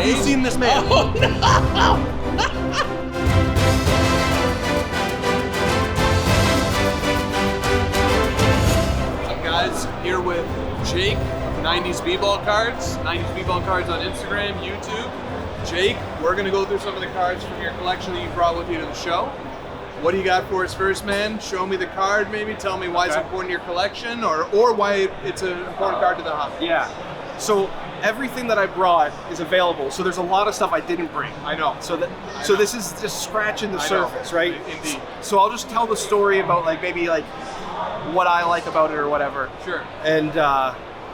you seen this man? Oh, no! Guys, here with Jake, 90s B-Ball Cards. 90s B-Ball Cards on Instagram, YouTube. Jake, we're gonna go through some of the cards from your collection that you brought with you to the show. What do you got for us first, man? Show me the card, maybe. Tell me why it's important to your collection, or why it's an important card to the hobby. Yeah. So everything that I brought is available. So there's a lot of stuff I didn't bring. I know. So this is just scratching the surface, right? Indeed. So I'll just tell the story about maybe what I like about it or whatever. Sure. And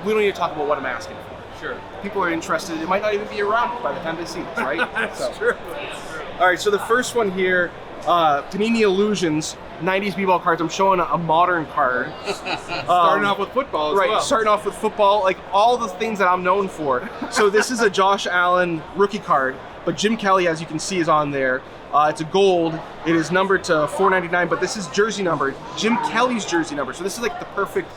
we don't need to talk about what I'm asking for. Sure. People are interested. It might not even be around by the time they see this, right? That's true. All right, so the first one here, Panini Illusions, 90s B-Ball cards. I'm showing a modern card. Starting off with football as well. Right, starting off with football, like all the things that I'm known for. So this is a Josh Allen rookie card, but Jim Kelly, as you can see, is on there. It's a gold. It is numbered to 499, but this is jersey numbered. Jim Kelly's jersey number. So this is like the perfect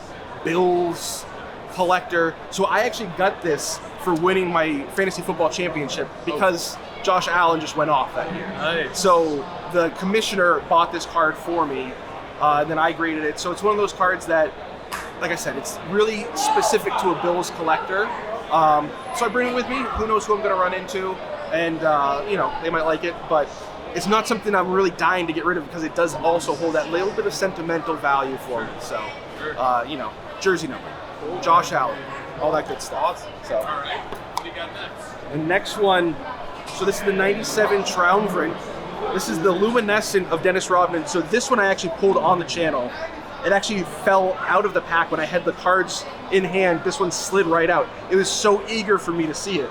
Bills collector. So I actually got this for winning my fantasy football championship because Josh Allen just went off that year. Nice. So the commissioner bought this card for me, and then I graded it. So it's one of those cards that, like I said, it's really specific to a Bills collector. So I bring it with me. Who knows who I'm going to run into, and they might like it, but it's not something I'm really dying to get rid of because it does also hold that little bit of sentimental value for me. So, jersey number, Josh Allen, all that good stuff. Awesome. So, all right. What do you got next? the next one, so this is the 97 Triumvirate. This is the Luminescent of Dennis Rodman. So this one I actually pulled on the channel. It actually fell out of the pack when I had the cards in hand. This one slid right out. It was so eager for me to see it.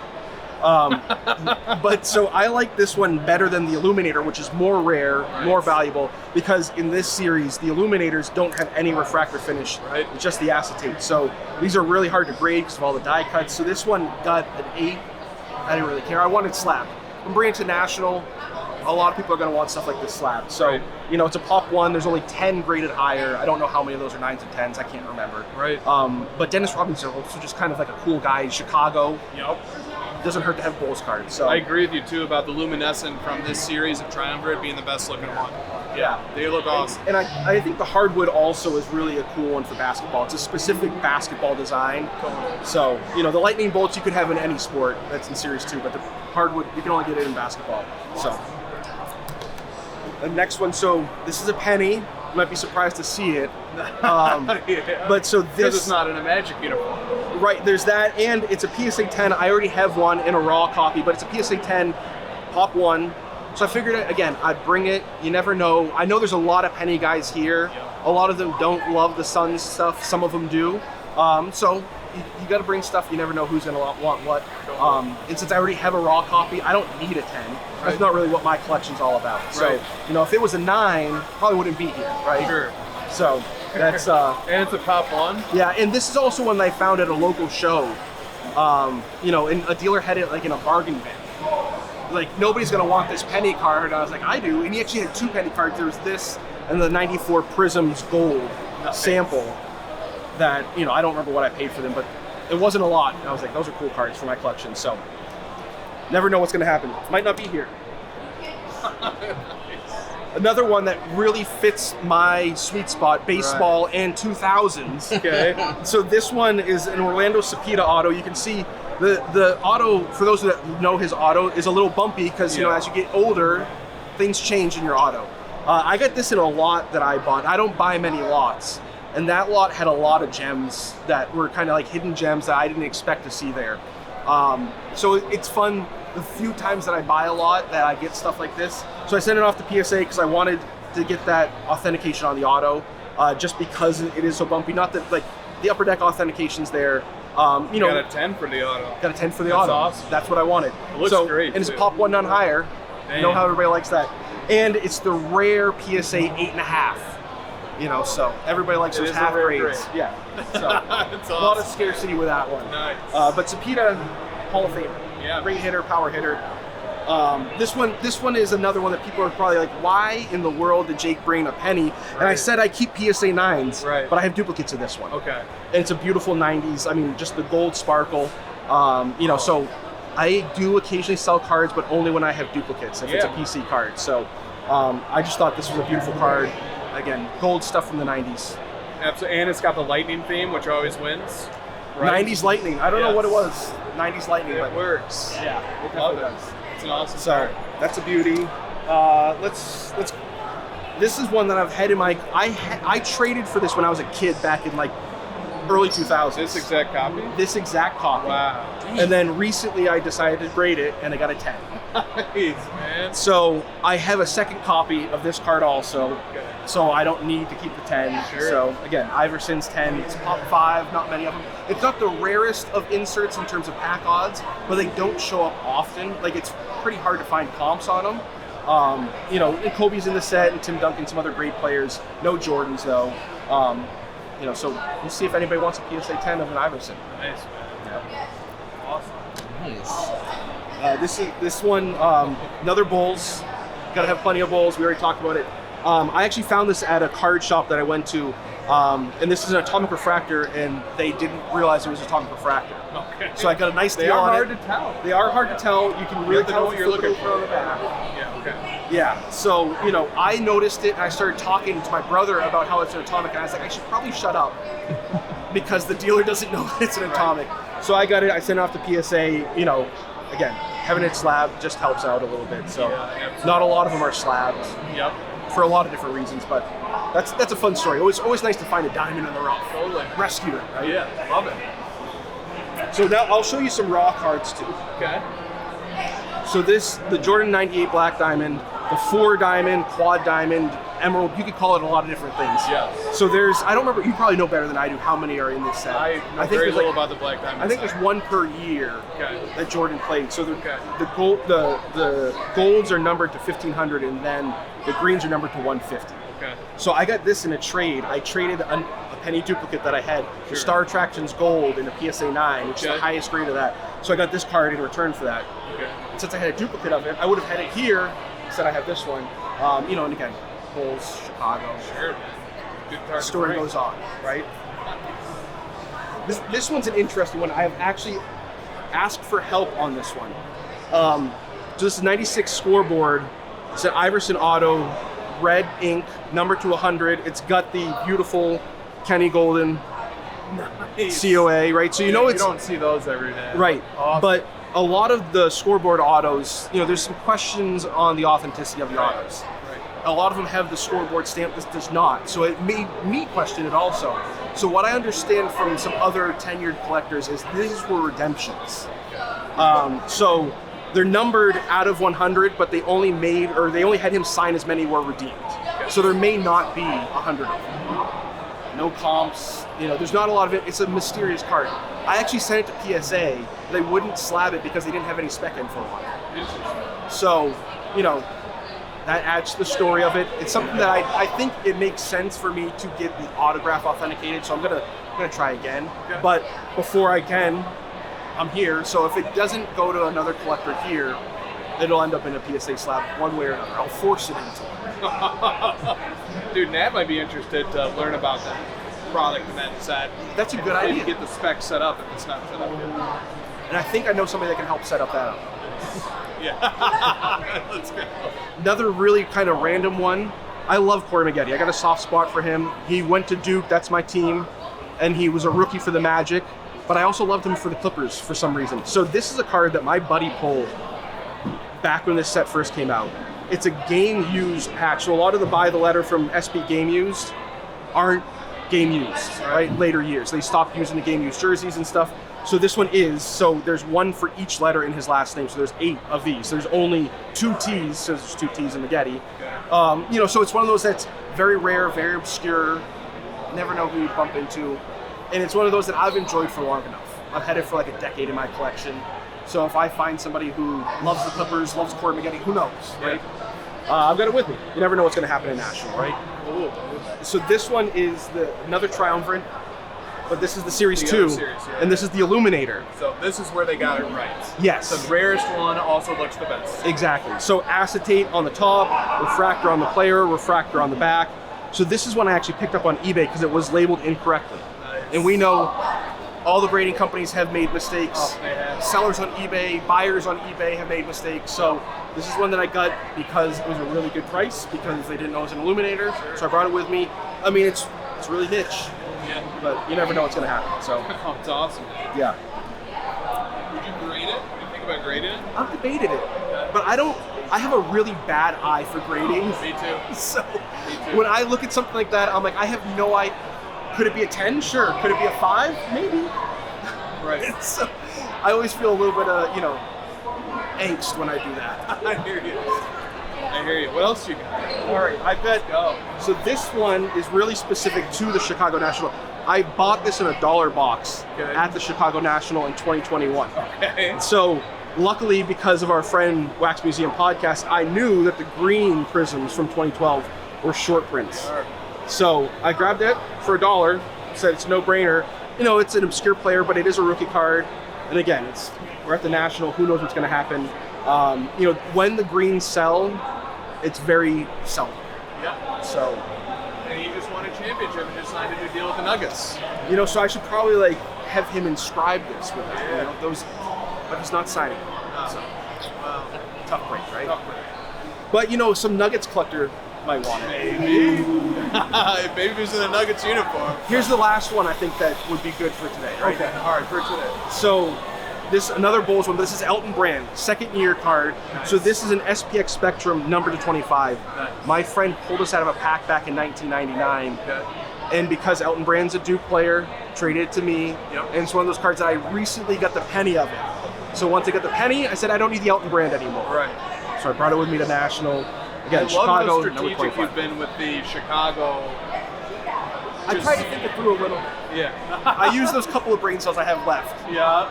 But so I like this one better than the Illuminator, which is more rare, more valuable, because in this series, the Illuminators don't have any refractor finish, it's just the acetate. So these are really hard to grade because of all the die cuts. So this one got an 8. I didn't really care. I wanted slab. I'm bringing it to National. A lot of people are going to want stuff like this slab. So, it's a pop one. There's only 10 graded higher. I don't know how many of those are 9s and 10s. I can't remember. Right. But Dennis Robinson is also just kind of like a cool guy in Chicago. Yep. Doesn't hurt to have Bulls cards. So I agree with you too about the Luminescent from this series of Triumvirate being the best looking one. Yeah, they look awesome. And I think the hardwood also is really a cool one for basketball. It's a specific basketball design. So, the lightning bolts you could have in any sport that's in Series 2, but the hardwood, you can only get it in basketball. So, the next one, so this is a penny. You might be surprised to see it. But so this... Because it's not in a Magic uniform. Right, there's that, and it's a PSA 10. I already have one in a raw copy, but it's a PSA 10 Pop 1. So I figured, again, I'd bring it. You never know. I know there's a lot of penny guys here. A lot of them don't love the Suns stuff. Some of them do. So you got to bring stuff. You never know who's going to want what. And since I already have a raw copy, I don't need a 10. That's not really what my collection's all about. So, if it was a 9, probably wouldn't be here, right? Sure. So that's and it's a Pop 1. Yeah, and this is also one that I found at a local show. And a dealer had it in a bargain bin. Like, nobody's gonna want this penny card. I was like, I do. And he actually had 2 penny cards. There was this and the 94 Prisms Gold sample that, I don't remember what I paid for them, but it wasn't a lot. And I was like, those are cool cards for my collection. So never know what's gonna happen. Might not be here. Another one that really fits my sweet spot, baseball and 2000s. Okay. So this one is an Orlando Cepeda auto. You can see the auto, for those that know his auto, is a little bumpy because, as you get older, things change in your auto. I got this in a lot that I bought. I don't buy many lots. And that lot had a lot of gems that were kind of like hidden gems that I didn't expect to see there. So it's fun. The few times that I buy a lot that I get stuff like this. So I sent it off to PSA because I wanted to get that authentication on the auto, just because it is so bumpy. Not that the upper deck authentication's there. Got a 10 for the auto. Got a 10 for the auto. That's awesome. That's what I wanted. It looks great. And it's Pop 1 none higher. You know how everybody likes that. And it's the rare PSA 8.5. So everybody likes those half grades. Yeah. So That's a awesome. lot of scarcity with that one. Nice. But Cepeda, Hall of Famer. Yeah. Great hitter, power hitter. This one is another one that people are probably like, why in the world did Jake bring a penny? And I said I keep PSA 9s, but I have duplicates of this one. Okay. And it's a beautiful 90s. I mean, just the gold sparkle. So I do occasionally sell cards, but only when I have duplicates, if it's a PC card. So I just thought this was a beautiful card. Again, gold stuff from the 90s. Absolutely, and it's got the lightning theme, which always wins. Right? 90s lightning. I don't know what it was. 90s lightning. It but works. Yeah, it definitely does. It's an awesome So card. that's a beauty. Let's. This is one that I've had in my. I traded for this when I was a kid back in like early 2000s. This exact copy? This exact copy. Wow. And then recently I decided to grade it and I got a 10. Nice, man. So I have a second copy of this card also. Okay. So I don't need to keep the 10. Sure. So again, Iverson's 10. It's pop 5, not many of them. It's not the rarest of inserts in terms of pack odds, but they don't show up often. Like it's pretty hard to find comps on them. And Kobe's in the set and Tim Duncan, some other great players. No Jordans though. So we'll see if anybody wants a PSA 10 of an Iverson. Nice, man. Yeah. Awesome. This one, another Bulls. Gotta have plenty of Bulls. We already talked about it. I actually found this at a card shop that I went to, and this is an atomic refractor, and they didn't realize it was atomic refractor. Okay. So I got a nice They deal are on hard it. to tell. They are hard to tell. You can really have to know tell what you're looking for on the back. Yeah, okay. Yeah. So I noticed it, and I started talking to my brother about how it's an atomic, and I was like, I should probably shut up because the dealer doesn't know that it's an atomic. So I got it. I sent it off to PSA. Again, having it slab just helps out a little bit. So not a lot of them are slabs. Yep. For a lot of different reasons, but that's a fun story. Always nice to find a diamond in the rough. Totally. Rescue it, right? Yeah, love it. So now I'll show you some raw cards too. Okay. So the Jordan 98 Black Diamond, the 4 Diamond, Quad Diamond, Emerald, you could call it a lot of different things. Yes. So I don't remember, you probably know better than I do how many are in this set. I know think very there's little about the Black Diamond. I think there's one per year that Jordan played. So the golds are numbered to 1500 and then the greens are numbered to 150. Okay. So I got this in a trade. I traded a penny duplicate that I had for Star Attractions Gold in a PSA 9, which is the highest grade of that. So I got this card in return for that. Okay. And since I had a duplicate of it, I would have had it here. Instead I have this one. And again, Bulls, Chicago. Sure, man. Good card. The story goes on, right? This one's an interesting one. I have actually asked for help on this one. So this is 96 scoreboard. It's an Iverson Auto, red ink, number to 100. It's got the beautiful Kenny Golden COA, right? So you don't see those every day. Right. Awesome. But a lot of the scoreboard autos, there's some questions on the authenticity of the autos. Right. A lot of them have the scoreboard stamp, this does not. So it made me question it also. So what I understand from some other tenured collectors is these were redemptions. So they're numbered out of 100, but they only had him sign as many were redeemed. So there may not be 100 of them. No comps, there's not a lot of it. It's a mysterious card. I actually sent it to PSA. They wouldn't slab it because they didn't have any spec info on it. So, that adds to the story of it. It's something that I think it makes sense for me to get the autograph authenticated. So I'm gonna try again. Okay. But before I can, I'm here. So if it doesn't go to another collector here, it'll end up in a PSA slab one way or another. I'll force it into it. Dude, Nat might be interested to learn about that product and that set. That's a good idea. Get the specs set up if it's not set up yet. And I think I know somebody that can help set up that up. Yeah. Let's go. Another really kind of random one. I love Corey Maggette. I got a soft spot for him. He went to Duke, that's my team, and he was a rookie for the Magic, but I also loved him for the Clippers for some reason. So this is a card that my buddy pulled back when this set first came out. It's a game used patch. So a lot of the buy the letter from SP Game Used aren't game used, right? Later years. They stopped using the game used jerseys and stuff. So this one is, so there's one for each letter in his last name. So there's 8 of these. There's only 2 T's, so there's 2 T's in Maggette. So it's one of those that's very rare, very obscure, never know who you bump into. And it's one of those that I've enjoyed for long enough. I've had it for like a decade in my collection. So if I find somebody who loves the Clippers, loves Corey Maggette, who knows, right? I've got it with me. You never know what's going to happen in National, right? Ooh. So this one is another Triumvirate, but this is the Series The 2, other series, yeah. and this is the Illuminator. So this is where they got it right. Yes. The rarest one also looks the best. Exactly. So acetate on the top, refractor on the player, refractor on the back. So this is one I actually picked up on eBay because it was labeled incorrectly. Nice. And we know All the grading companies have made mistakes. Oh, they have. Sellers on eBay, buyers on eBay have made mistakes. So this is one that I got because it was a really good price, because they didn't know it was an illuminator. Sure. So I brought it with me. I mean, it's really niche, Yeah. but you never know what's going to happen. So Oh, it's awesome. yeah, Would you grade it? Would you think about grading it? I've debated it, but I have a really bad eye for grading. Me too. So Me too. when I look at something like that, I'm like, I have no idea. Could it be a 10? Sure. Could it be a 5? Maybe. Right. So I always feel a little bit of, angst when I do that. I hear you. I hear you. What else you got? All right, I bet. Go. So this one is really specific to the Chicago National. I bought this in a $1 box Okay. at the Chicago National in 2021. Okay. So luckily, because of our friend Wax Museum podcast, I knew that the green prisms from 2012 were short prints. Sure. So I grabbed it for $1, said it's a no-brainer. It's an obscure player, but it is a rookie card. And again, we're at the National, who knows what's gonna happen. When the greens sell, it's very seldom. Yeah. So, And he just won a championship and just signed a new deal with the Nuggets. so I should probably have him inscribe this with it. Yeah. But he's not signing. So, Wow. tough break, right? Tough break. But some Nuggets collector might want it. Maybe. Maybe he was in a Nuggets uniform. Here's the last one I think that would be good for today, right? Okay. All right. For today. So this another Bulls one. This is Elton Brand, second year card. Nice. So this is an SPX Spectrum number to 25. Nice. My friend pulled us out of a pack back in 1999. Okay. And because Elton Brand's a Duke player, traded it to me. Yep. And it's one of those cards that I recently got the penny of it. So once I got the penny, I said I don't need the Elton Brand anymore. Right. So I brought it with me to National. Again, I Chicago, love how number strategic 25. you've been with the Chicago. I tried to think it through a little. Yeah. I used those couple of brain cells I have left. Yeah,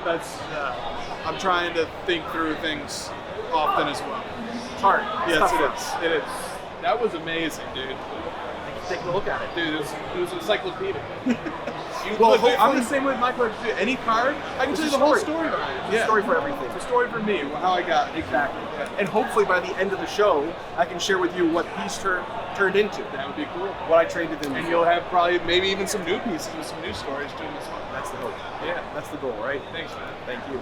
I'm trying to think through things often as well. It's hard. It's Yes, tough. it is. That was amazing, dude. Take a look at it. Dude, it was encyclopedic. Well, I'm hopefully- the same way with my collection too. Any card, I can It's tell a you the whole story. story behind it. It's a story for everything. It's a story for me, how I got it. Exactly. Yeah. And hopefully by the end of the show, I can share with you what piece turned into, That would be cool. what I traded in. And you'll have probably maybe even some new pieces with some new stories doing this one. That's the hope. Yeah. That's the goal, right? Thanks, man. Thank you.